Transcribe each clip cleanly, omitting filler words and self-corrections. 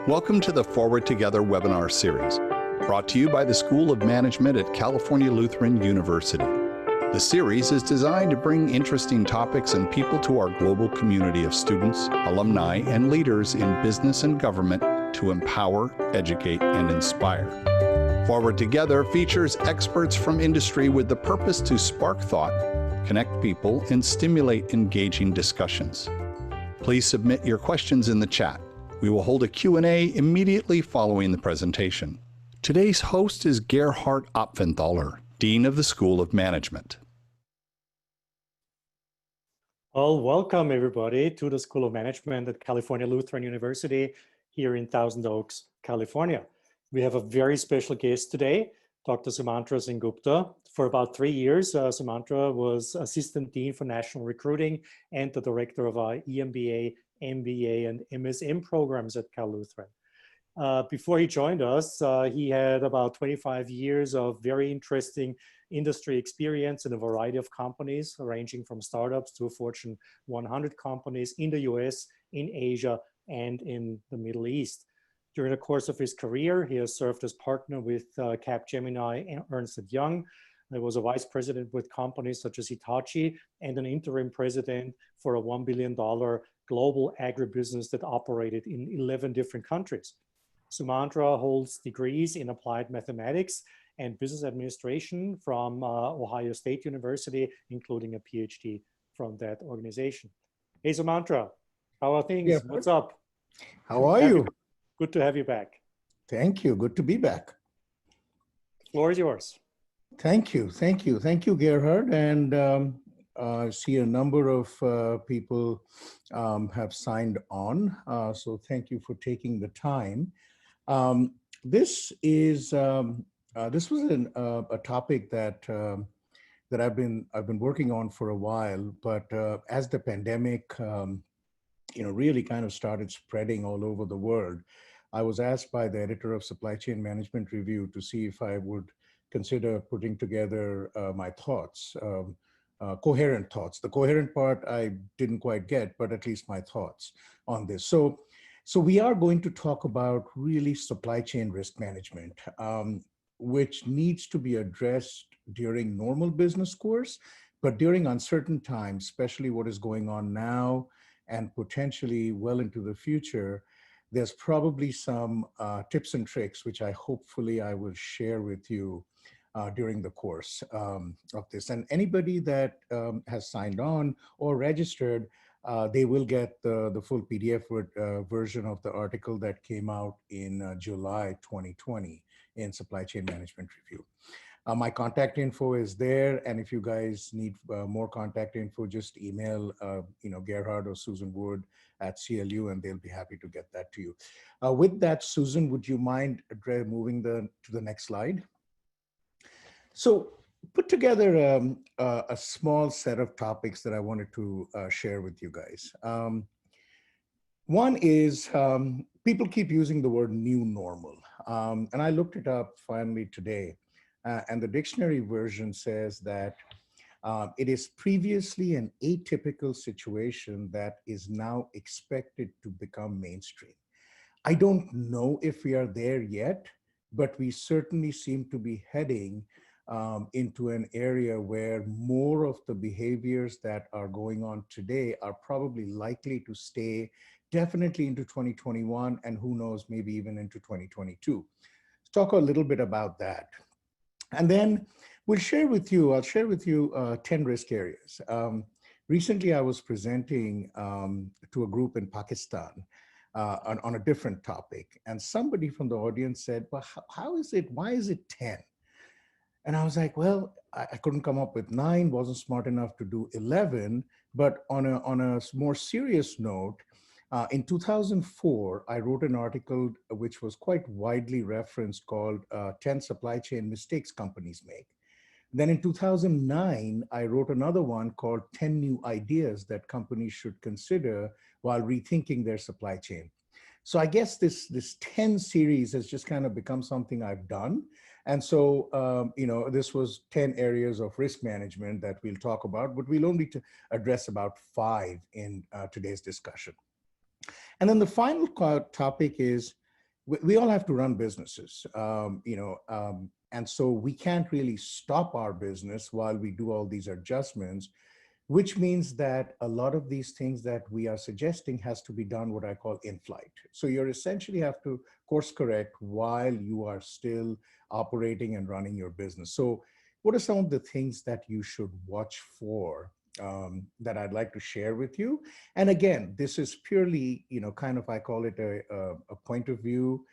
Welcome to the Forward Together webinar series, brought to you by the School of Management at California Lutheran University. The series is designed to bring interesting topics and people to our global community of students, alumni, and leaders in business and government to empower, educate, and inspire. Forward Together features experts from industry with the purpose to spark thought, connect people, and stimulate engaging discussions. Please submit your questions in the chat. We will hold a Q&A immediately following the presentation. Today's host is Dean Apfelthaler, Dean of the School of Management. Well, welcome everybody to the School of Management at California Lutheran University here in Thousand Oaks, California. We have a very special guest today, Dr. Sumantra Sengupta. For about 3 years, Sumantra was Assistant Dean for National Recruiting and the Director of our EMBA, MBA, and MSM programs at Cal Lutheran. Before he joined us, he had about 25 years of very interesting industry experience in a variety of companies, ranging from startups to Fortune 100 companies in the US, in Asia, and in the Middle East. During the course of his career, he has served as partner with Capgemini and Ernst & Young. He was a vice president with companies such as Hitachi and an interim president for a $1 billion global agribusiness that operated in 11 different countries. Sumantra holds degrees in applied mathematics and business administration from Ohio State University, including a PhD from that organization. Hey, Sumantra, how are things? Yeah. What's up? How are you? Good to have you back. Thank you. Good to be back. The floor is yours. Thank you. Thank you. Thank you, Gerhard. And I see a number of people have signed on. So thank you for taking the time. This was a topic that I've been working on for a while. But as the pandemic, really kind of started spreading all over the world, I was asked by the editor of Supply Chain Management Review to see if I would consider putting together my thoughts, coherent thoughts. The coherent part I didn't quite get, but at least my thoughts on this. So we are going to talk about really supply chain risk management, which needs to be addressed during normal business course, but during uncertain times, especially what is going on now and potentially well into the future, there's probably some tips and tricks, which hopefully I will share with you during the course of this. And anybody that has signed on or registered, they will get the full PDF version of the article that came out in July 2020 in Supply Chain Management Review. My contact info is there, and if you guys need more contact info, just email Gerhard or Susan Wood at CLU, and they'll be happy to get that to you. With that, Susan, would you mind moving to the next slide? So put together a small set of topics that I wanted to share with you guys. One is people keep using the word new normal, and I looked it up finally today. And the dictionary version says that it is previously an atypical situation that is now expected to become mainstream. I don't know if we are there yet, but we certainly seem to be heading into an area where more of the behaviors that are going on today are probably likely to stay definitely into 2021, and who knows, maybe even into 2022. Let's talk a little bit about that. And then I'll share with you 10 risk areas. Recently, I was presenting to a group in Pakistan on a different topic. And somebody from the audience said, well, why is it 10? And I was like, well, I couldn't come up with 9, wasn't smart enough to do 11. But on a more serious note, in 2004, I wrote an article which was quite widely referenced called 10 Supply Chain Mistakes Companies Make. Then in 2009, I wrote another one called 10 New Ideas That Companies Should Consider While Rethinking Their Supply Chain. So I guess this 10 series has just kind of become something I've done. And so, this was 10 areas of risk management that we'll talk about, but we'll only address about 5 in today's discussion. And then the final topic is we all have to run businesses, and so we can't really stop our business while we do all these adjustments, which means that a lot of these things that we are suggesting has to be done what I call in flight. So you essentially have to course correct while you are still operating and running your business. So what are some of the things that you should watch for that I'd like to share with you? And again, this is purely, kind of, I call it a point of view,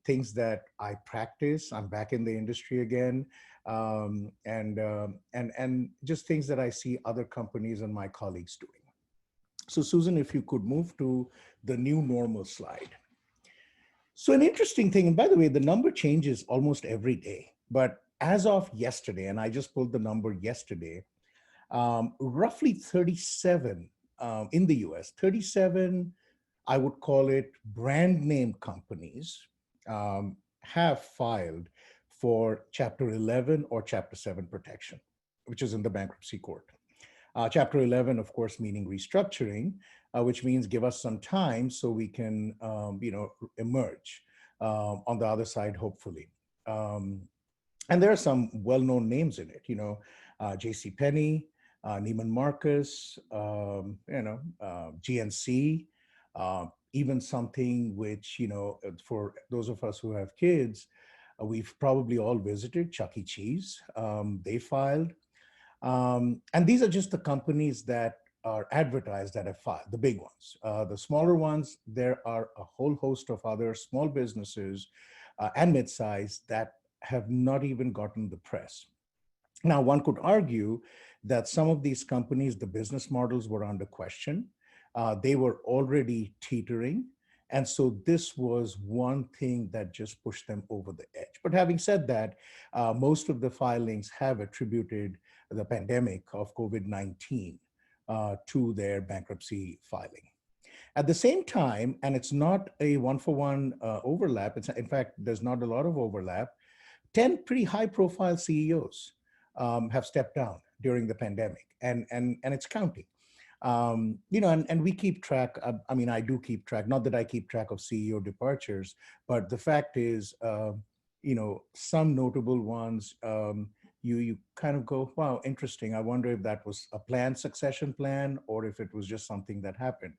things that I practice. I'm back in the industry again. And just things that I see other companies and my colleagues doing. So Susan, if you could move to the new normal slide. So an interesting thing, and by the way, the number changes almost every day, but as of yesterday, and I just pulled the number yesterday, roughly 37 in the US, 37, I would call it brand name companies have filed for Chapter 11 or Chapter 7 protection, which is in the bankruptcy court. Chapter 11, of course, meaning restructuring, which means give us some time so we can, emerge on the other side, hopefully. And there are some well-known names in it, J.C. Penney, Neiman Marcus, GNC, even something which, for those of us who have kids, we've probably all visited, Chuck E. Cheese. They filed. And these are just the companies that are advertised that have filed, the big ones. The smaller ones, there are a whole host of other small businesses and mid-size that have not even gotten the press. Now, one could argue that some of these companies, the business models were under question. They were already teetering. And so this was one thing that just pushed them over the edge. But having said that, most of the filings have attributed the pandemic of COVID-19 to their bankruptcy filing. At the same time, and it's not a one-for-one overlap, in fact, there's not a lot of overlap, 10 pretty high-profile CEOs have stepped down during the pandemic, and it's counting. And we keep track. I do keep track. Not that I keep track of CEO departures, but the fact is, some notable ones. You kind of go, wow, interesting. I wonder if that was a planned succession plan or if it was just something that happened.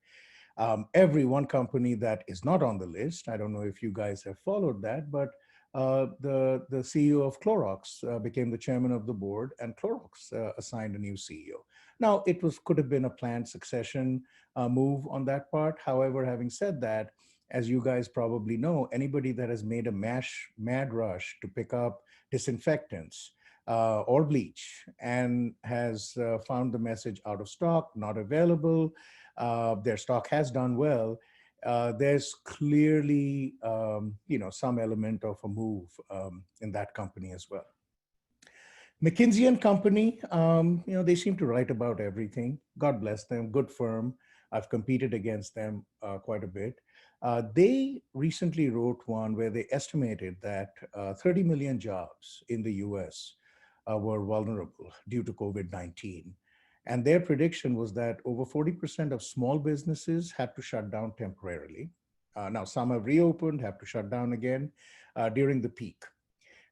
Every one company that is not on the list, I don't know if you guys have followed that, but the CEO of Clorox became the chairman of the board, and Clorox assigned a new CEO. Now, could have been a planned succession move on that part. However, having said that, as you guys probably know, anybody that has made a mad rush to pick up disinfectants or bleach and has found the message out of stock, not available, their stock has done well, there's clearly, some element of a move in that company as well. McKinsey and Company, they seem to write about everything. God bless them, good firm. I've competed against them quite a bit. They recently wrote one where they estimated that 30 million jobs in the US were vulnerable due to COVID-19. And their prediction was that over 40% of small businesses had to shut down temporarily. Now, some have reopened, have to shut down again during the peak.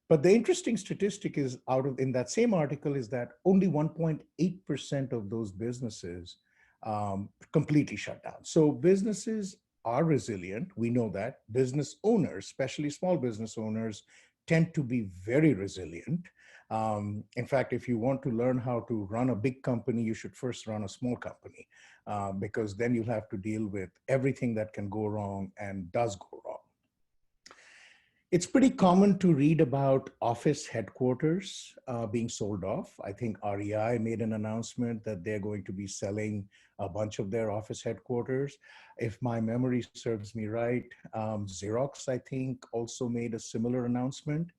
But the interesting statistic is in that same article is that only 1.8% of those businesses completely shut down. So businesses are resilient. We know that. Business owners, especially small business owners, tend to be very resilient. In fact, if you want to learn how to run a big company, you should first run a small company because then you'll have to deal with everything that can go wrong and does go wrong. It's pretty common to read about office headquarters being sold off. I think REI made an announcement that they're going to be selling a bunch of their office headquarters. If my memory serves me right, Xerox, I think, also made a similar announcement.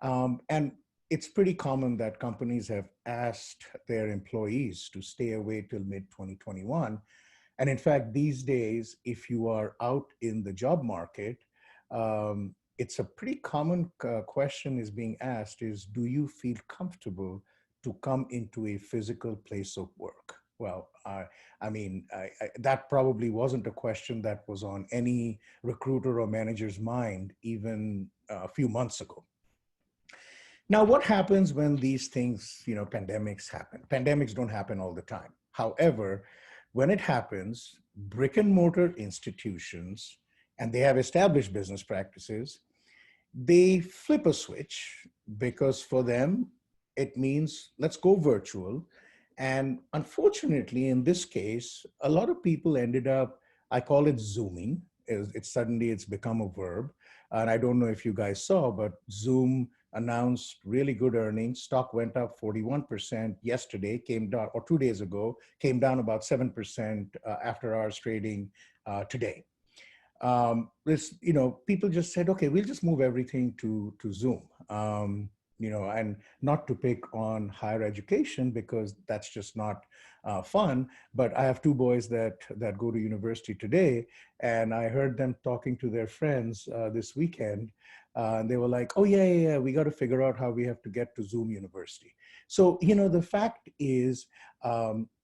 And it's pretty common that companies have asked their employees to stay away till mid-2021. And in fact, these days, if you are out in the job market, it's a pretty common question is being asked is, do you feel comfortable to come into a physical place of work? Well, that probably wasn't a question that was on any recruiter or manager's mind even a few months ago. Now, what happens when these things, pandemics happen? Pandemics don't happen all the time. However, when it happens, brick and mortar institutions, and they have established business practices, they flip a switch because for them, it means let's go virtual. And unfortunately, in this case, a lot of people ended up, I call it Zooming. It's become a verb. And I don't know if you guys saw, but Zoom announced really good earnings. Stock went up 41% yesterday, came down, or 2 days ago, came down about 7% after hours trading today. People just said, okay, we'll just move everything to Zoom. And not to pick on higher education because that's just not fun. But I have two boys that go to university today, and I heard them talking to their friends this weekend. And they were like, oh, yeah, we got to figure out how we have to get to Zoom University. So, the fact is,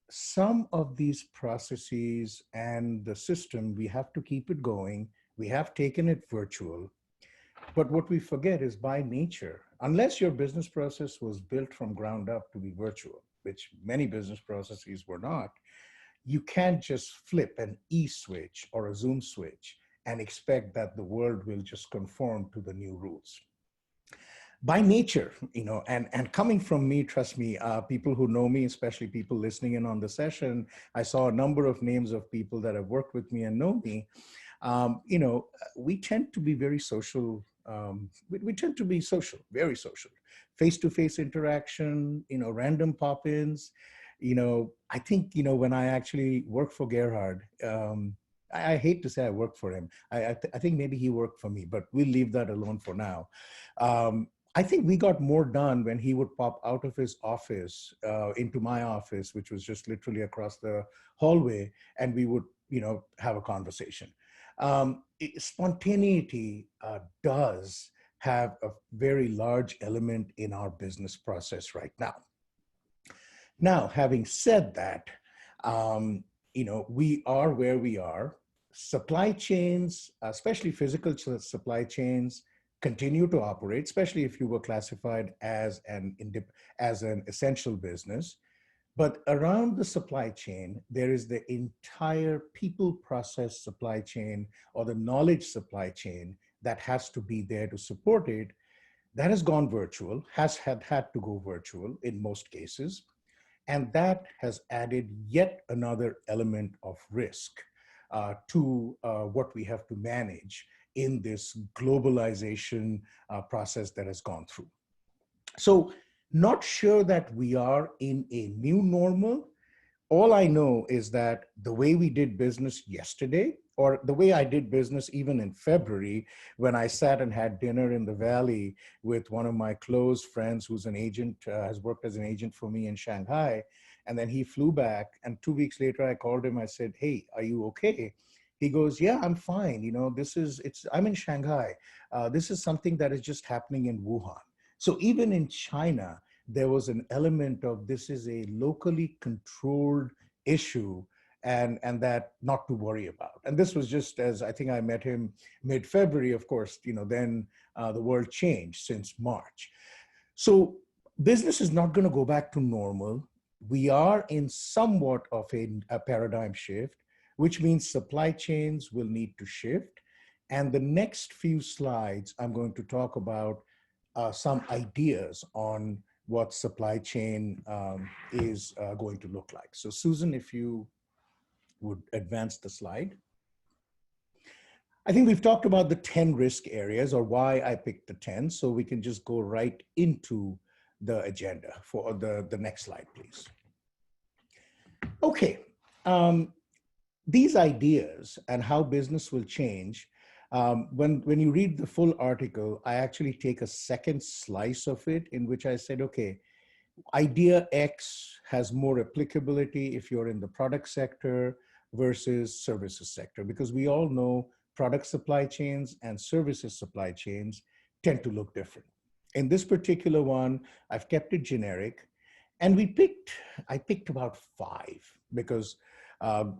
some of these processes and the system, we have to keep it going. We have taken it virtual. But what we forget is by nature, unless your business process was built from ground up to be virtual, which many business processes were not, you can't just flip an E switch or a Zoom switch and expect that the world will just conform to the new rules. By nature, and coming from me, trust me, people who know me, especially people listening in on the session, I saw a number of names of people that have worked with me and know me. We tend to be very social. We tend to be social, very social, face-to-face interaction, random pop-ins. I think, when I actually worked for Gerhard, I hate to say I worked for him. I think maybe he worked for me, but we'll leave that alone for now. I think we got more done when he would pop out of his office into my office, which was just literally across the hallway, and we would, have a conversation. Spontaneity does have a very large element in our business process right now. Now, having said that, we are where we are. Supply chains, especially physical supply chains, continue to operate, especially if you were classified as an essential business. But around the supply chain, there is the entire people process supply chain or the knowledge supply chain that has to be there to support it. That has gone virtual, had to go virtual in most cases. And that has added yet another element of risk to what we have to manage in this globalization process that has gone through. So, not sure that we are in a new normal. All I know is that the way we did business yesterday, or the way I did business even in February, when I sat and had dinner in the Valley with one of my close friends who's an agent, has worked as an agent for me in Shanghai. And then he flew back. And 2 weeks later, I called him. I said, hey, are you okay? He goes, yeah, I'm fine. I'm in Shanghai. This is something that is just happening in Wuhan. So even in China, there was an element of this is a locally controlled issue and that not to worry about. And this was just as I think I met him mid-February, of course, then the world changed since March. So business is not going to go back to normal. We are in somewhat of a paradigm shift, which means supply chains will need to shift. And the next few slides, I'm going to talk about some ideas on what supply chain is going to look like. So Susan, if you would advance the slide. I think we've talked about the 10 risk areas or why I picked the 10. So we can just go right into the agenda for the next slide, please. Okay, these ideas and how business will change. When you read the full article, I actually take a second slice of it in which I said, okay, idea X has more applicability if you're in the product sector versus services sector, because we all know product supply chains and services supply chains tend to look different. In this particular one, I've kept it generic, and I picked about 5. because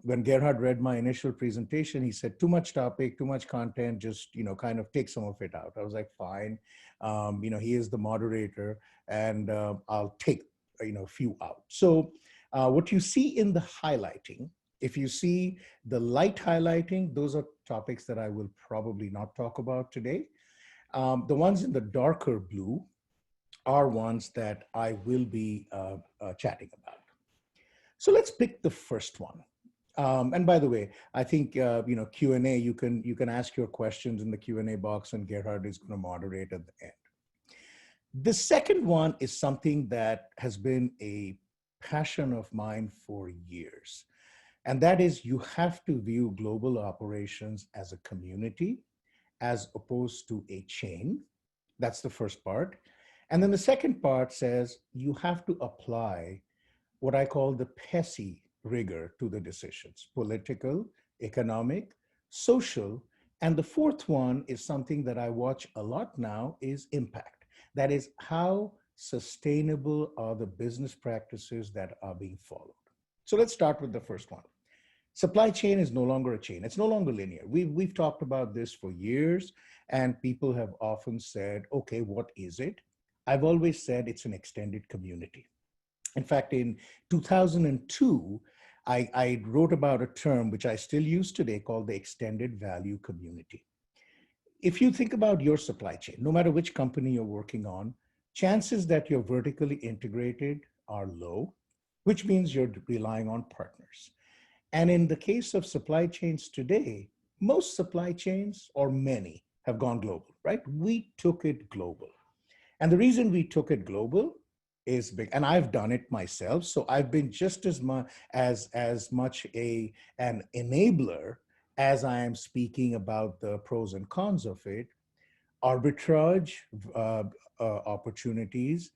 when Gerhard read my initial presentation, he said, too much topic, too much content, just, kind of take some of it out. I was like, fine. He is the moderator and I'll take, a few out. So what you see in the highlighting, if you see the light highlighting, those are topics that I will probably not talk about today. The ones in the darker blue are ones that I will be chatting about. So let's pick the first one. And by the way, I think Q&A, you can ask your questions in the Q&A box, and Gerhard is going to moderate at the end. The second one is something that has been a passion of mine for years, and that is you have to view global operations as a community as opposed to a chain. That's the first part. And then the second part says you have to apply what I call the PESI rigor to the decisions: political, economic, social. And the fourth one is something that I watch a lot now, is impact. That is, how sustainable are the business practices that are being followed? So let's start with the first one. Supply chain is no longer a chain. It's no longer linear. We've talked about this for years, and people have often said, okay, what is it? I've always said it's an extended community. In fact, in 2002, I wrote about a term which I still use today called the extended value community. If you think about your supply chain, no matter which company you're working on, chances that you're vertically integrated are low, which means you're relying on partners. And in the case of supply chains today, most supply chains, or many, have gone global, right? We took it global. And the reason we took it global is big, and I've done it myself. So I've been just as much an enabler as I am speaking about the pros and cons of it. Arbitrage opportunities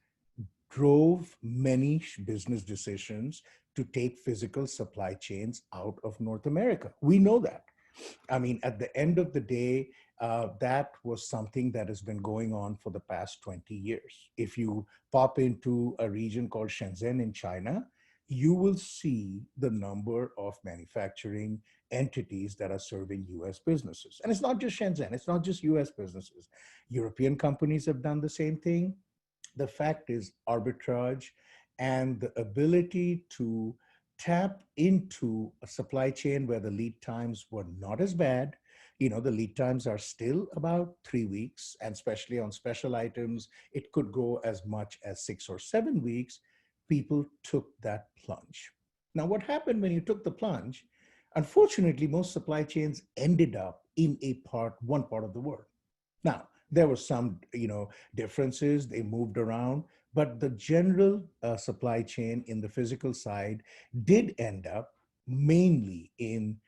drove many business decisions to take physical supply chains out of North America. We know that. I mean, at the end of the day, that was something that has been going on for the past 20 years. If you pop into a region called Shenzhen in China, you will see the number of manufacturing entities that are serving US businesses. And it's not just Shenzhen, it's not just US businesses. European companies have done the same thing. The fact is, arbitrage and the ability to tap into a supply chain where the lead times were not as bad. The lead times are still about 3 weeks, and especially on special items, it could go as much as 6 or 7 weeks. People took that plunge. Now, what happened when you took the plunge? Unfortunately, most supply chains ended up in one part of the world. Now, there were some, differences. They moved around, but the general supply chain in the physical side did end up mainly in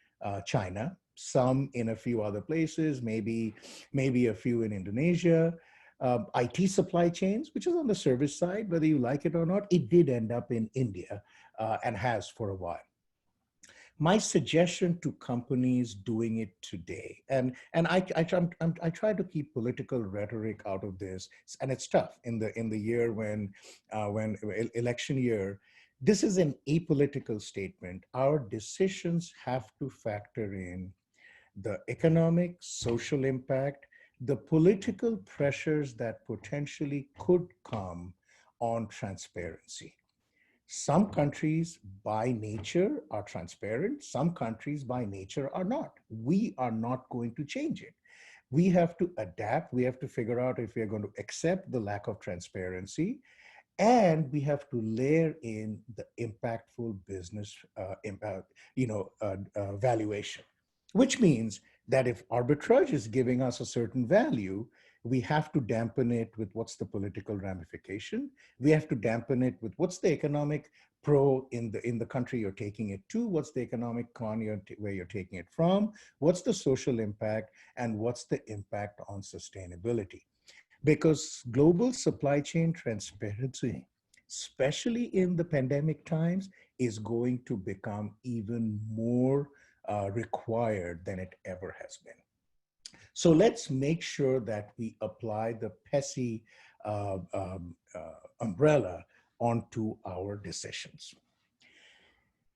China, some in a few other places, maybe a few in Indonesia. IT supply chains, which is on the service side, whether you like it or not, it did end up in India and has for a while. My suggestion to companies doing it today, and I try to keep political rhetoric out of this, and it's tough in the year when election year. This is an apolitical statement. Our decisions have to factor in the economic, social impact, the political pressures that potentially could come on transparency. Some countries by nature are transparent. Some countries by nature are not. We are not going to change it. We have to adapt. We have to figure out if we are going to accept the lack of transparency, and we have to layer in the impactful business valuation, which means that if arbitrage is giving us a certain value, we have to dampen it with what's the political ramification. We have to dampen it with what's the economic pro in the country you're taking it to, what's the economic con where you're taking it from, what's the social impact, and what's the impact on sustainability. Because global supply chain transparency, especially in the pandemic times, is going to become even more required than it ever has been. So let's make sure that we apply the PESI umbrella onto our decisions.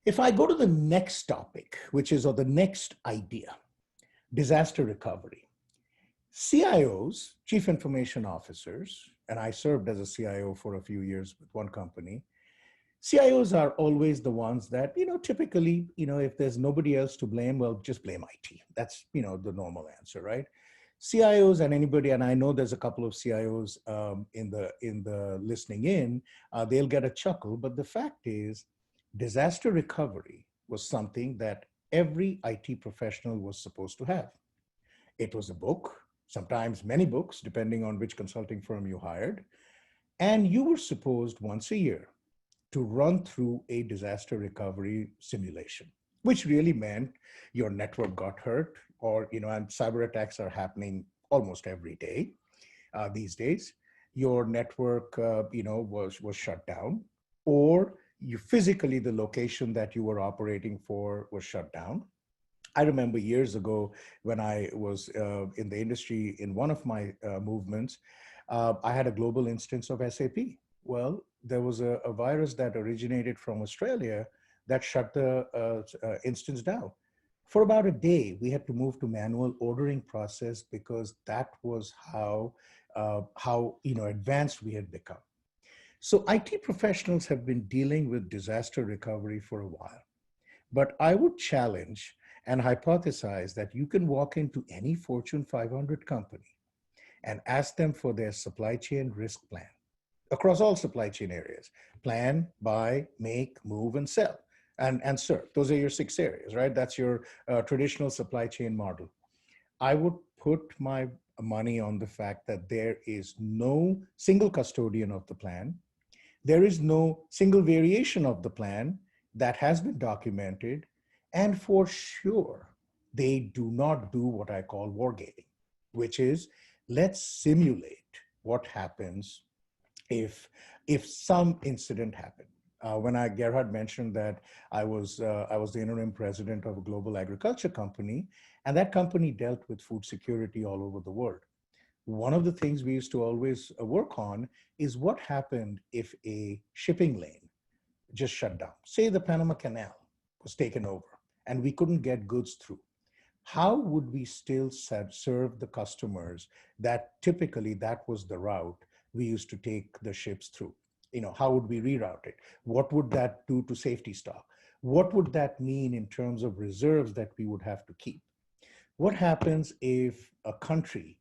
If I go to the next topic, which is, or the next idea, disaster recovery. CIOs, Chief Information Officers, and I served as a CIO for a few years with one company. CIOs are always the ones that, typically, if there's nobody else to blame, well, just blame IT. That's, the normal answer, right? CIOs and anybody, and I know there's a couple of CIOs in the listening in, they'll get a chuckle, but the fact is, disaster recovery was something that every IT professional was supposed to have. It was a book, sometimes many books, depending on which consulting firm you hired, and you were supposed once a year to run through a disaster recovery simulation, which really meant your network got hurt, or, and cyber attacks are happening almost every day these days. Your network, was shut down, or you physically, the location that you were operating for was shut down. I remember years ago when I was in the industry in one of my movements, I had a global instance of SAP. Well, there was a virus that originated from Australia that shut the instance down. For about a day, we had to move to manual ordering process because that was how advanced we had become. So IT professionals have been dealing with disaster recovery for a while. But I would challenge and hypothesize that you can walk into any Fortune 500 company and ask them for their supply chain risk plan across all supply chain areas: plan, buy, make, move, and sell, and serve. Those are your 6 areas, right? That's your traditional supply chain model. I would put my money on the fact that there is no single custodian of the plan. There is no single variation of the plan that has been documented. And for sure, they do not do what I call wargaming, which is, let's simulate what happens if some incident happened. When Gerhard mentioned that I was the interim president of a global agriculture company, and that company dealt with food security all over the world. One of the things we used to always work on is what happened if a shipping lane just shut down. Say the Panama Canal was taken over and we couldn't get goods through. How would we still serve the customers that typically that was the route we used to take the ships through? How would we reroute it? What would that do to safety stock? What would that mean in terms of reserves that we would have to keep? What happens if a country,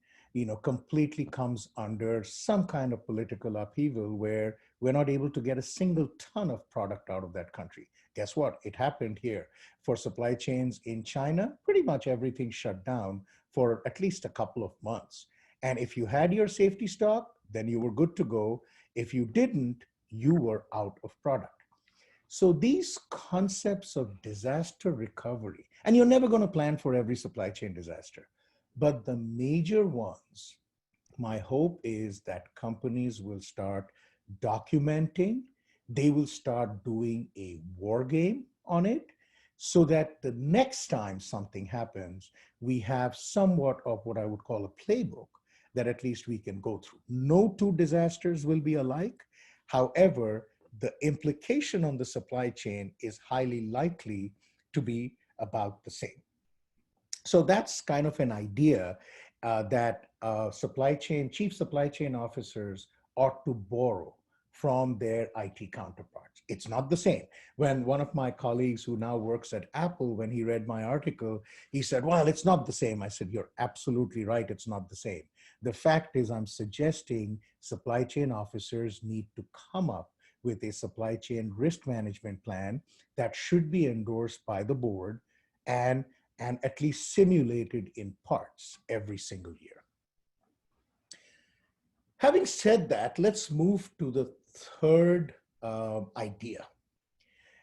completely comes under some kind of political upheaval where we're not able to get a single ton of product out of that country? Guess what? It happened here. For supply chains in China, pretty much everything shut down for at least a couple of months. And if you had your safety stock, then you were good to go. If you didn't, you were out of product. So these concepts of disaster recovery, and you're never going to plan for every supply chain disaster, but the major ones, my hope is that companies will start documenting, they will start doing a war game on it, so that the next time something happens, we have somewhat of what I would call a playbook that at least we can go through. No 2 disasters will be alike. However, the implication on the supply chain is highly likely to be about the same. So that's kind of an idea that chief supply chain officers ought to borrow from their IT counterparts. It's not the same. When one of my colleagues who now works at Apple, when he read my article, he said, well, it's not the same. I said, you're absolutely right. It's not the same. The fact is, I'm suggesting supply chain officers need to come up with a supply chain risk management plan that should be endorsed by the board and at least simulated in parts every single year. Having said that, let's move to the third idea.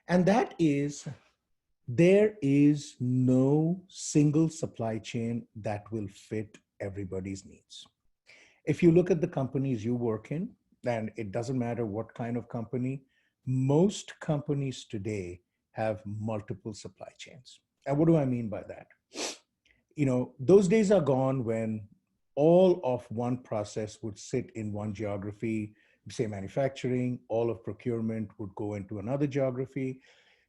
And that is, there is no single supply chain that will fit everybody's needs. If you look at the companies you work in, and it doesn't matter what kind of company, most companies today have multiple supply chains. And what do I mean by that? Those days are gone when all of one process would sit in one geography, say manufacturing, all of procurement would go into another geography.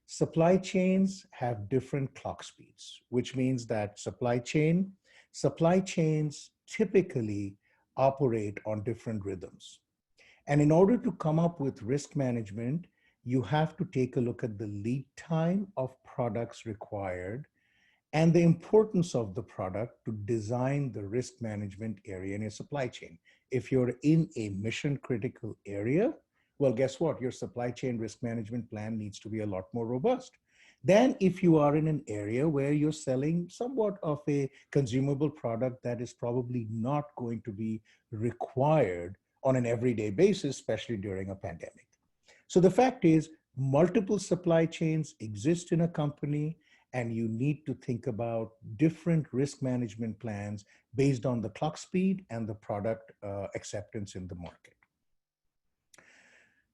supply chains have different clock speeds, which means that supply chains typically operate on different rhythms. And in order to come up with risk management, you have to take a look at the lead time of products required and the importance of the product to design the risk management area in your supply chain. If you're in a mission critical area, well, guess what? Your supply chain risk management plan needs to be a lot more robust than if you are in an area where you're selling somewhat of a consumable product that is probably not going to be required on an everyday basis, especially during a pandemic. So the fact is, multiple supply chains exist in a company, and you need to think about different risk management plans based on the clock speed and the product acceptance in the market.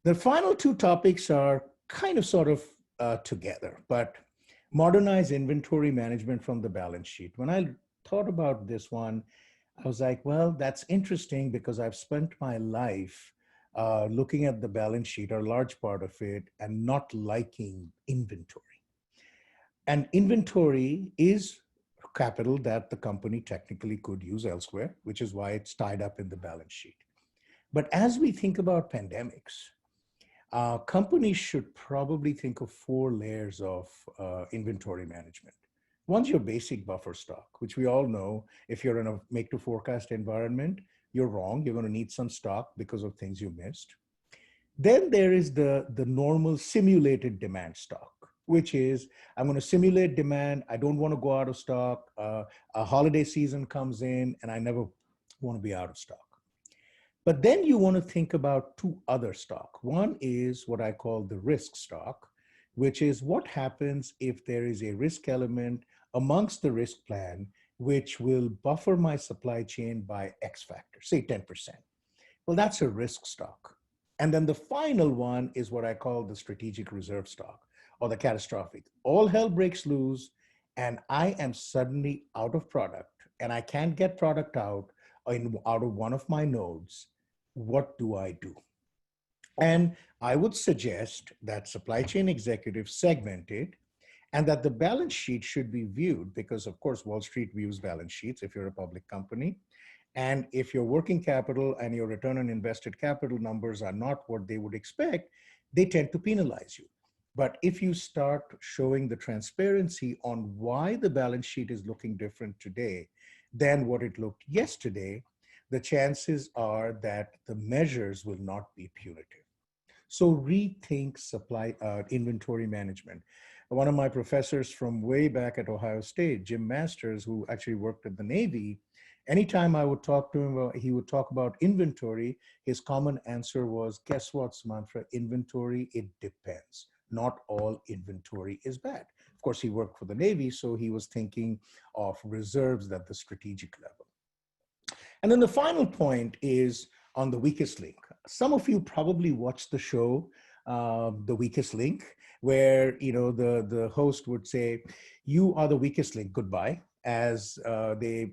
The final two topics are kind of sort of together, but modernize inventory management from the balance sheet. When I thought about this one, I was like, well, that's interesting because I've spent my life looking at the balance sheet, or a large part of it, and not liking inventory. And inventory is capital that the company technically could use elsewhere, which is why it's tied up in the balance sheet. But as we think about pandemics, companies should probably think of 4 layers of inventory management. One's your basic buffer stock, which we all know if you're in a make to forecast environment, you're wrong. You're going to need some stock because of things you missed. Then there is the normal simulated demand stock, which is I'm going to simulate demand. I don't want to go out of stock. A holiday season comes in and I never want to be out of stock. But then you want to think about 2 other stock. One is what I call the risk stock, which is what happens if there is a risk element amongst the risk plan, which will buffer my supply chain by X factor, say 10%. Well, that's a risk stock. And then the final one is what I call the strategic reserve stock, or the catastrophic. All hell breaks loose and I am suddenly out of product and I can't get product out of one of my nodes. What do I do? And I would suggest that supply chain executives segment it, and that the balance sheet should be viewed, because of course, Wall Street views balance sheets if you're a public company. And if your working capital and your return on invested capital numbers are not what they would expect, they tend to penalize you. But if you start showing the transparency on why the balance sheet is looking different today than what it looked yesterday, the chances are that the measures will not be punitive. So rethink inventory management. One of my professors from way back at Ohio State, Jim Masters, who actually worked at the Navy, anytime I would talk to him, he would talk about inventory. His common answer was, guess what, Sumantra, inventory, it depends. Not all inventory is bad. Of course, he worked for the Navy, so he was thinking of reserves at the strategic level. And then the final point is on the weakest link. Some of you probably watched the show, The Weakest Link, where the host would say, "You are the weakest link. Goodbye," as they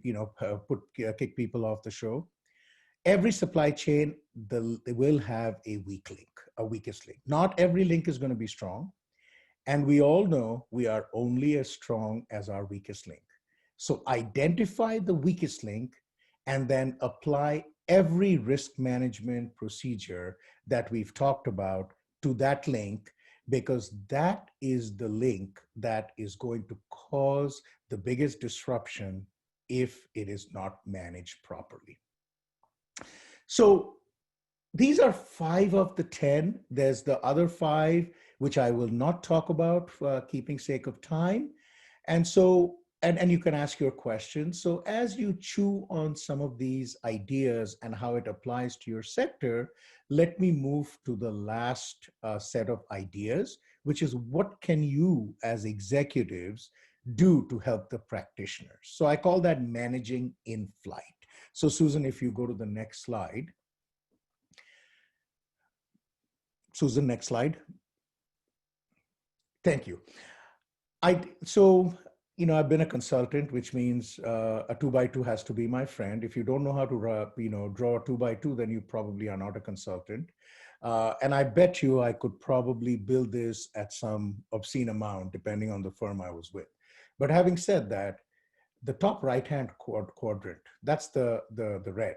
kick people off the show. Every supply chain they will have a weak link, a weakest link. Not every link is going to be strong, and we all know we are only as strong as our weakest link. So identify the weakest link and then apply every risk management procedure that we've talked about to that link, because that is the link that is going to cause the biggest disruption if it is not managed properly. So these are 5 of the 10. There's the other 5, which I will not talk about for keeping sake of time. And so and you can ask your questions. So as you chew on some of these ideas and how it applies to your sector, let me move to the last set of ideas, which is what can you as executives do to help the practitioners? So I call that managing in flight. So Susan, if you go to the next slide. Susan, next slide. Thank you. I've been a consultant, which means a 2x2 has to be my friend. If you don't know how to draw a 2x2, then you probably are not a consultant. And I bet you I could probably build this at some obscene amount, depending on the firm I was with. But having said that, the top right-hand quadrant, that's the red.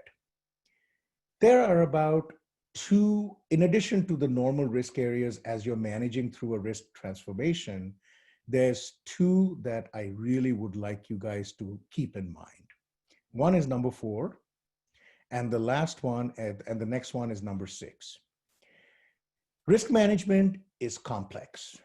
There are about two, in addition to the normal risk areas as you're managing through a risk transformation, there's two that I really would like you guys to keep in mind. One is number 4, and the last one, and the next one is number 6. Risk management is complex.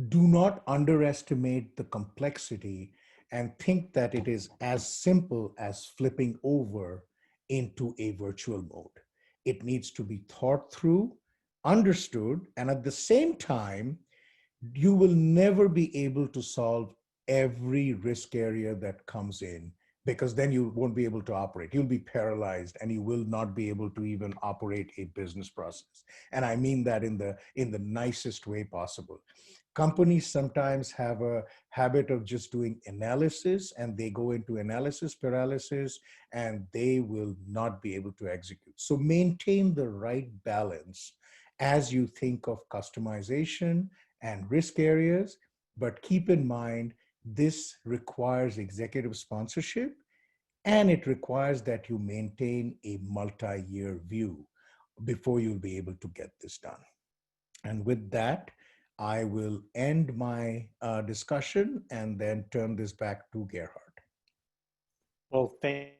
Do not underestimate the complexity and think that it is as simple as flipping over into a virtual mode. It needs to be thought through, understood, and at the same time, you will never be able to solve every risk area that comes in, because then you won't be able to operate. You'll be paralyzed and you will not be able to even operate a business process. And I mean that in the nicest way possible. Companies sometimes have a habit of just doing analysis, and they go into analysis paralysis, and they will not be able to execute. So maintain the right balance as you think of customization and risk areas, but keep in mind, this requires executive sponsorship, and it requires that you maintain a multi-year view before you'll be able to get this done. And with that, I will end my discussion and then turn this back to Gerhard. Well, thank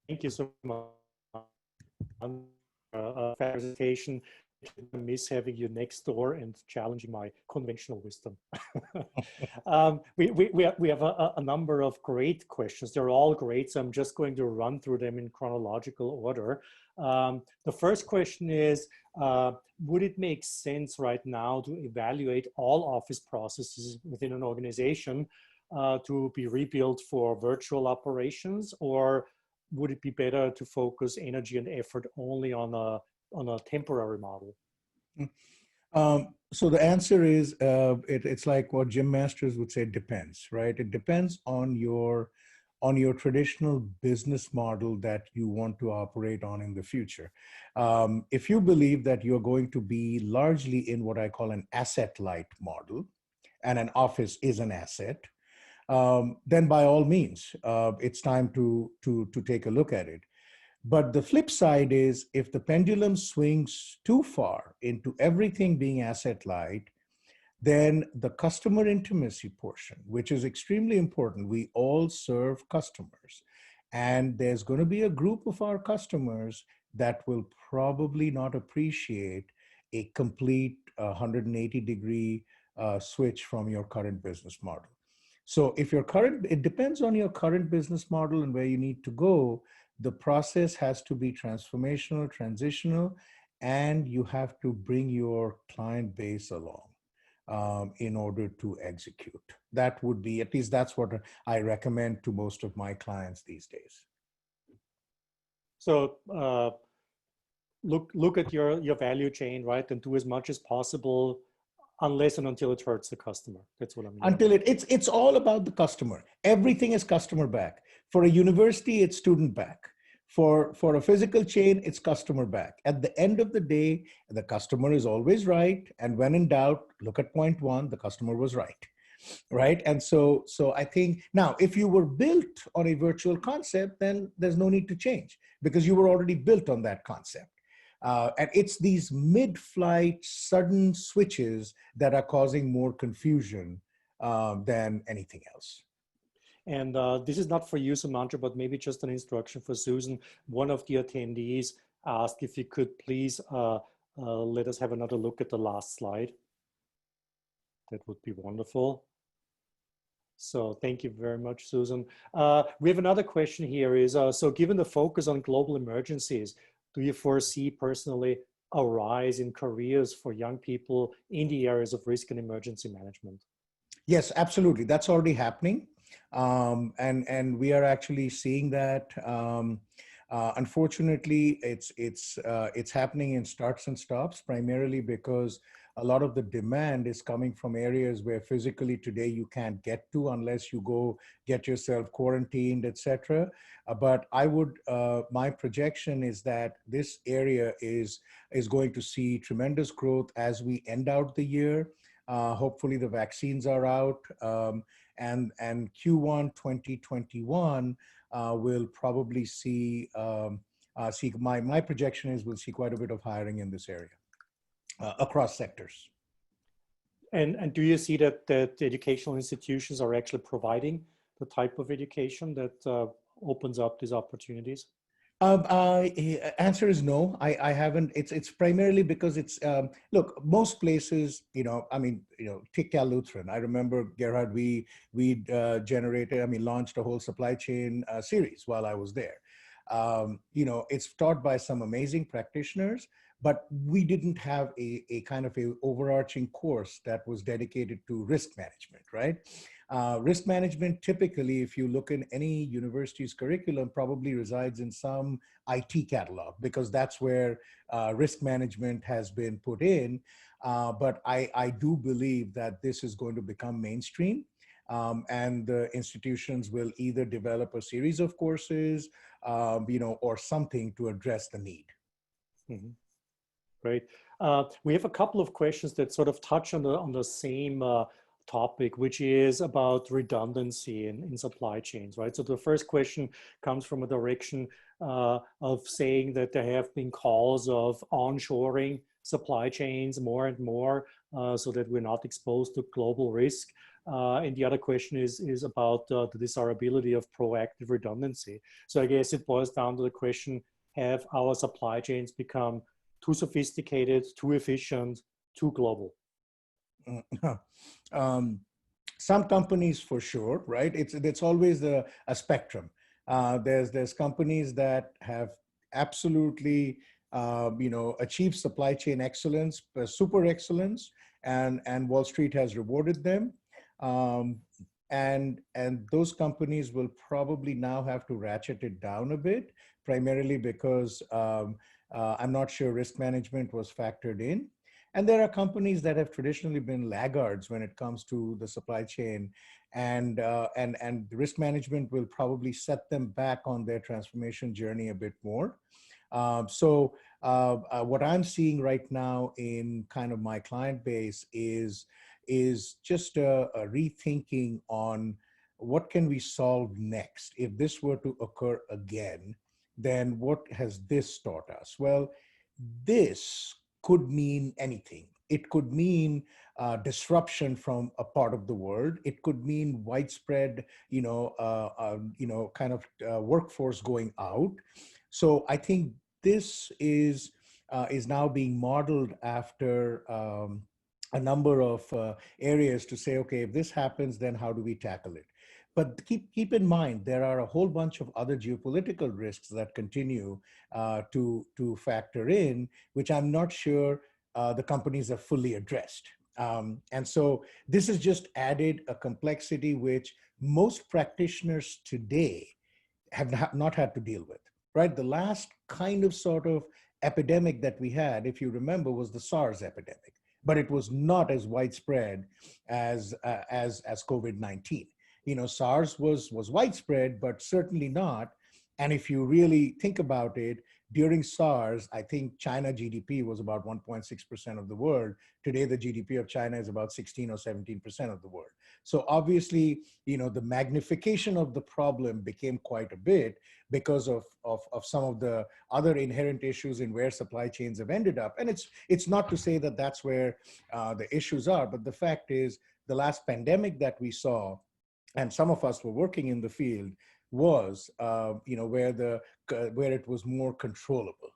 you so much for presentation. I miss having you next door and challenging my conventional wisdom. We have a number of great questions. They're all great, so I'm just going to run through them in chronological order. The first question is, would it make sense right now to evaluate all office processes within an organization to be rebuilt for virtual operations, or would it be better to focus energy and effort only on a temporary model? So the answer is, it's like what Jim Masters would say, it depends, right? It depends on your traditional business model that you want to operate on in the future. If you believe that you're going to be largely in what I call an asset-light model, and an office is an asset, then by all means, it's time to take a look at it. But the flip side is, if the pendulum swings too far into everything being asset light, then the customer intimacy portion, which is extremely important, we all serve customers. And there's going to be a group of our customers that will probably not appreciate a complete 180-degree switch from your current business model. So if it depends on your current business model and where you need to go. The process has to be transformational, transitional, and you have to bring your client base along in order to execute. That would be, at least that's what I recommend to most of my clients these days. So look at your value chain, right, and do as much as possible, unless and until it hurts the customer. That's what I mean. Until it's all about the customer. Everything is customer back. For a university, it's student back. For a physical chain, it's customer back. At the end of the day, the customer is always right. And when in doubt, look at point 1, the customer was right? And so I think, now, if you were built on a virtual concept, then there's no need to change because you were already built on that concept. And it's these mid-flight sudden switches that are causing more confusion than anything else. And this is not for you, Sumantra, but maybe just an instruction for Susan. One of the attendees asked if you could please let us have another look at the last slide. That would be wonderful. So thank you very much, Susan. We have another question here is, so given the focus on global emergencies, do you foresee personally a rise in careers for young people in the areas of risk and emergency management? Yes, absolutely. That's already happening. And we are actually seeing that. Unfortunately, it's happening in starts and stops, primarily because a lot of the demand is coming from areas where physically today you can't get to unless you go get yourself quarantined, etc. But I would, my projection is that this area is going to see tremendous growth as we end out the year. Hopefully the vaccines are out, and Q1 2021 will probably see, my projection is we'll see quite a bit of hiring in this area across sectors. And do you see that the educational institutions are actually providing the type of education that opens up these opportunities? Answer is no. I haven't. It's primarily because it's look, most places, take Cal Lutheran. I remember, Gerhard, we generated, launched a whole supply chain series while I was there. It's taught by some amazing practitioners, but we didn't have a kind of a overarching course that was dedicated to risk management, right? Risk management, typically, if you look in any university's curriculum, probably resides in some IT catalog, because that's where risk management has been put in. But I do believe that this is going to become mainstream. And the institutions will either develop a series of courses, or something to address the need. Mm-hmm. Great. We have a couple of questions that sort of touch on the same topic, which is about redundancy in supply chains, right? So the first question comes from a direction of saying that there have been calls of onshoring supply chains more and more, so that we're not exposed to global risk. And the other question is about the desirability of proactive redundancy. So I guess it boils down to the question, have our supply chains become too sophisticated, too efficient, too global? Some companies for sure, right? It's always a spectrum. There's companies that have absolutely achieved supply chain excellence, super excellence, and Wall Street has rewarded them. And those companies will probably now have to ratchet it down a bit, primarily because I'm not sure risk management was factored in. And there are companies that have traditionally been laggards when it comes to the supply chain, and risk management will probably set them back on their transformation journey a bit more. So what I'm seeing right now in kind of my client base is just a rethinking on what can we solve next. If this were to occur again, then what has this taught us? Well, this could mean anything. It could mean disruption from a part of the world. It could mean widespread, workforce going out. So I think this is now being modeled after a number of areas to say, okay, if this happens, then how do we tackle it? But keep in mind, there are a whole bunch of other geopolitical risks that continue to factor in, which I'm not sure the companies have fully addressed. And so this has just added a complexity which most practitioners today have not had to deal with, right? The last kind of sort of epidemic that we had, if you remember, was the SARS epidemic, but it was not as widespread as COVID-19. SARS was widespread, but certainly not. And if you really think about it, during SARS, I think China GDP was about 1.6% of the world. Today, the GDP of China is about 16 or 17% of the world. So obviously, the magnification of the problem became quite a bit because of some of the other inherent issues in where supply chains have ended up. And it's not to say that that's where the issues are, but the fact is the last pandemic that we saw, and some of us were working in the field, was where it was more controllable.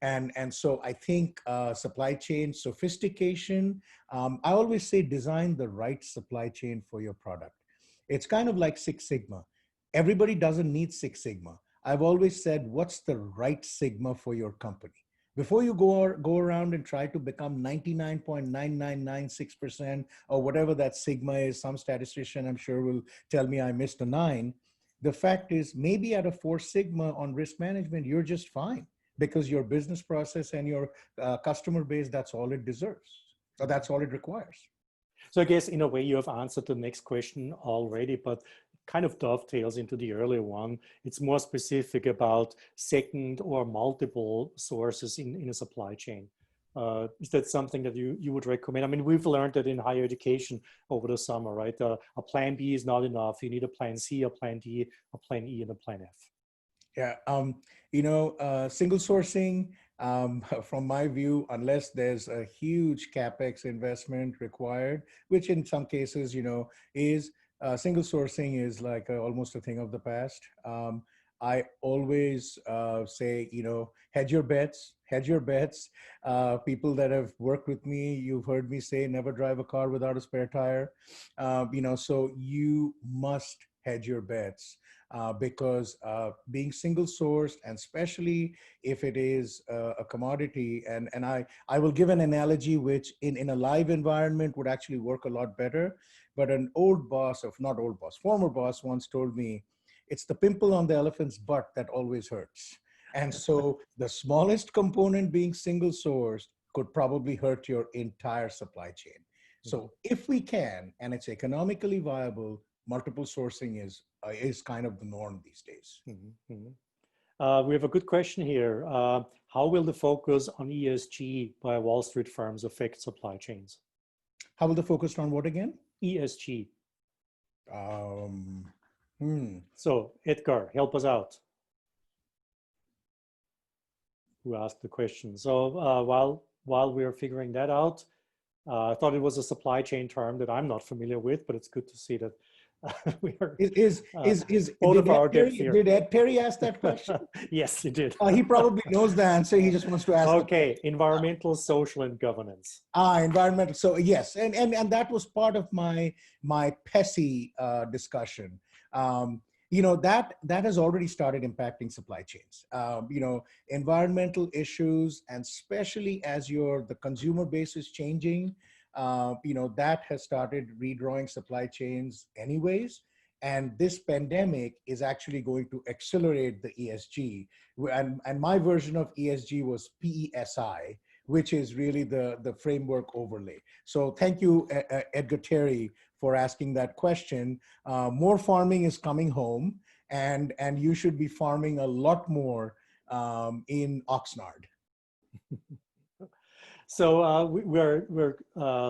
And so I think supply chain sophistication, I always say design the right supply chain for your product. It's kind of like Six Sigma. Everybody doesn't need Six Sigma. I've always said, what's the right Sigma for your company? Before you go around and try to become 99.9996% or whatever that Sigma is, some statistician I'm sure will tell me I missed a 9. The fact is, maybe at a 4 Sigma on risk management, you're just fine because your business process and your customer base, that's all it deserves. So that's all it requires. So I guess in a way you have answered the next question already, but kind of dovetails into the earlier one. It's more specific about second or multiple sources in a supply chain. Is that something that you would recommend? I mean, we've learned that in higher education over the summer, right? A plan B is not enough. You need a plan C, a plan D, a plan E, and a plan F. Yeah, single sourcing, from my view, unless there's a huge capex investment required, which in some cases, is single sourcing is like almost a thing of the past. I always say, hedge your bets, hedge your bets. People that have worked with me, you've heard me say, never drive a car without a spare tire. So you must hedge your bets. Because being single sourced, and especially if it is a commodity, and I will give an analogy which in a live environment would actually work a lot better. But an former boss once told me, it's the pimple on the elephant's butt that always hurts. And so the smallest component being single sourced could probably hurt your entire supply chain. So if we can, and it's economically viable, multiple sourcing is kind of the norm these days. We have a good question here. How will the focus on ESG by Wall Street firms affect supply chains? How will the focus on what again? ESG. So Edgar, help us out. Who asked the question? So while we are figuring that out, I thought it was a supply chain term that I'm not familiar with, but it's good to see that we are. Did Ed Perry ask that question? Yes, he did. He probably knows the answer. He just wants to ask. Okay, environmental, social, and governance. Environmental. So yes, and that was part of my PESI discussion. That has already started impacting supply chains. Environmental issues, and especially as the consumer base is changing, that has started redrawing supply chains anyways. And this pandemic is actually going to accelerate the ESG. And my version of ESG was PESI, which is really the framework overlay. So thank you, Edgar Terry, for asking that question. More farming is coming home, and you should be farming a lot more in Oxnard. So we're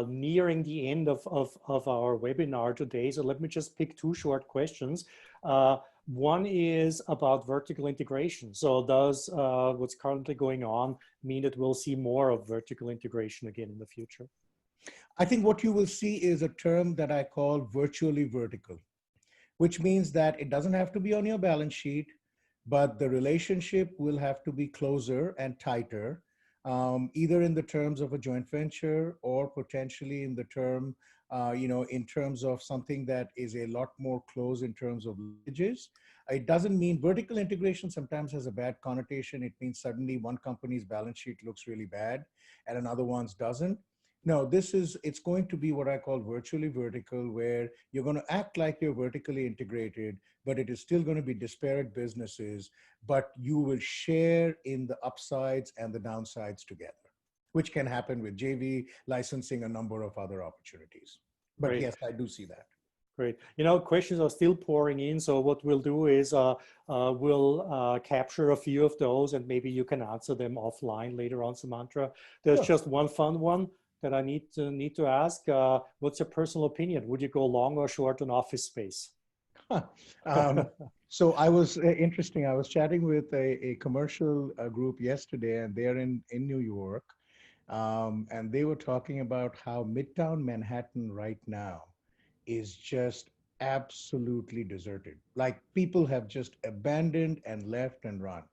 nearing the end of our webinar today. So let me just pick two short questions. One is about vertical integration. So does what's currently going on mean that we'll see more of vertical integration again in the future? I think what you will see is a term that I call virtually vertical, which means that it doesn't have to be on your balance sheet, but the relationship will have to be closer and tighter, either in the terms of a joint venture or potentially in the term, in terms of something that is a lot more close in terms of linkages. It doesn't mean vertical integration sometimes has a bad connotation. It means suddenly one company's balance sheet looks really bad and another one's doesn't. No, it's going to be what I call virtually vertical, where you're going to act like you're vertically integrated, but it is still going to be disparate businesses, but you will share in the upsides and the downsides together, which can happen with JV, licensing, a number of other opportunities. But Great. Yes, I do see that. Great. Questions are still pouring in. So what we'll do is we'll capture a few of those, and maybe you can answer them offline later on, Sumantra. There's just one fun one that I need to ask. What's your personal opinion? Would you go long or short on office space? So I was interesting. I was chatting with a commercial group yesterday, and they're in New York. And they were talking about how Midtown Manhattan right now is just absolutely deserted. Like people have just abandoned and left and run.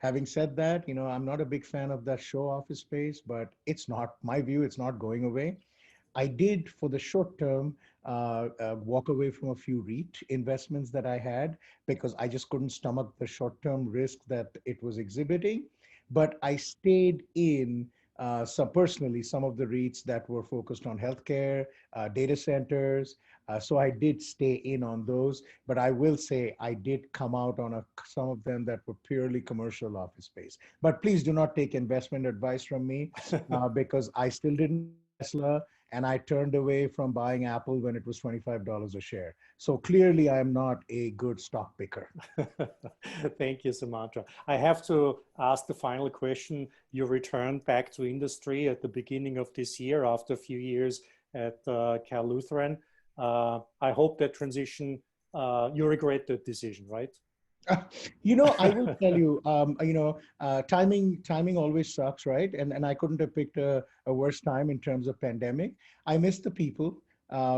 Having said that, I'm not a big fan of that show office space, but it's not, my view, it's not going away. I did, for the short term, walk away from a few REIT investments that I had because I just couldn't stomach the short-term risk that it was exhibiting. But I stayed in some of the REITs that were focused on healthcare, data centers. So I did stay in on those, but I will say I did come out on some of them that were purely commercial office space. But please do not take investment advice from me because I still didn't Tesla, and I turned away from buying Apple when it was $25 a share. So clearly I'm not a good stock picker. Thank you, Sumantra. I have to ask the final question. You returned back to industry at the beginning of this year after a few years at Cal Lutheran. I hope that transition, you regret that decision, right? I will tell you, timing always sucks, right? And I couldn't have picked a worse time in terms of pandemic. I miss the people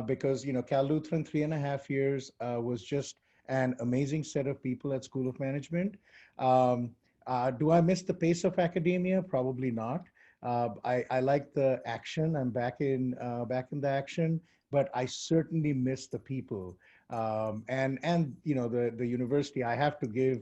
because, Cal Lutheran 3.5 years was just an amazing set of people at School of Management. Do I miss the pace of academia? Probably not. I like the action. I'm back in the action, but I certainly miss the people. And the university, I have to give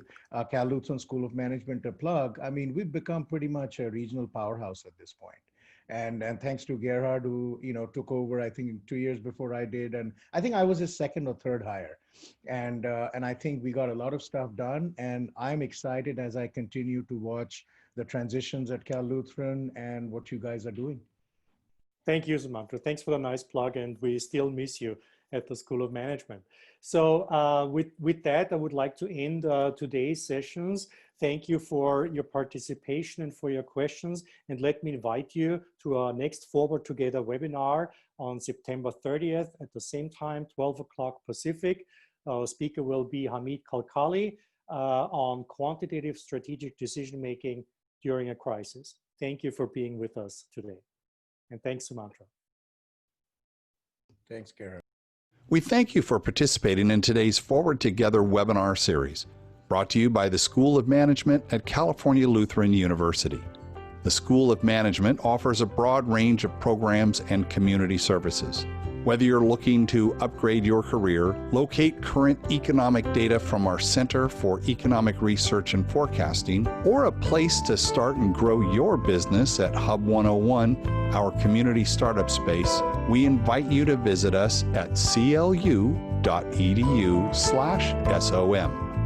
Cal Lutheran School of Management a plug. I mean, we've become pretty much a regional powerhouse at this point. And thanks to Gerhard, who took over, I think 2 years before I did, and I think I was his second or third hire. And I think we got a lot of stuff done, and I'm excited as I continue to watch the transitions at Cal Lutheran and what you guys are doing. Thank you, Sumantra. Thanks for the nice plug, and we still miss you at the School of Management. So with that, I would like to end today's sessions. Thank you for your participation and for your questions. And let me invite you to our next Forward Together webinar on September 30th at the same time, 12 o'clock Pacific. Our speaker will be Hamid Kalkali on quantitative strategic decision-making during a crisis. Thank you for being with us today. And thanks, Sumantra. Thanks, Gerhard. We thank you for participating in today's Forward Together webinar series, brought to you by the School of Management at California Lutheran University. The School of Management offers a broad range of programs and community services. Whether you're looking to upgrade your career, locate current economic data from our Center for Economic Research and Forecasting, or a place to start and grow your business at Hub 101, our community startup space, we invite you to visit us at clu.edu/SOM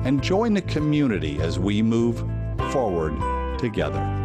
and join the community as we move forward together.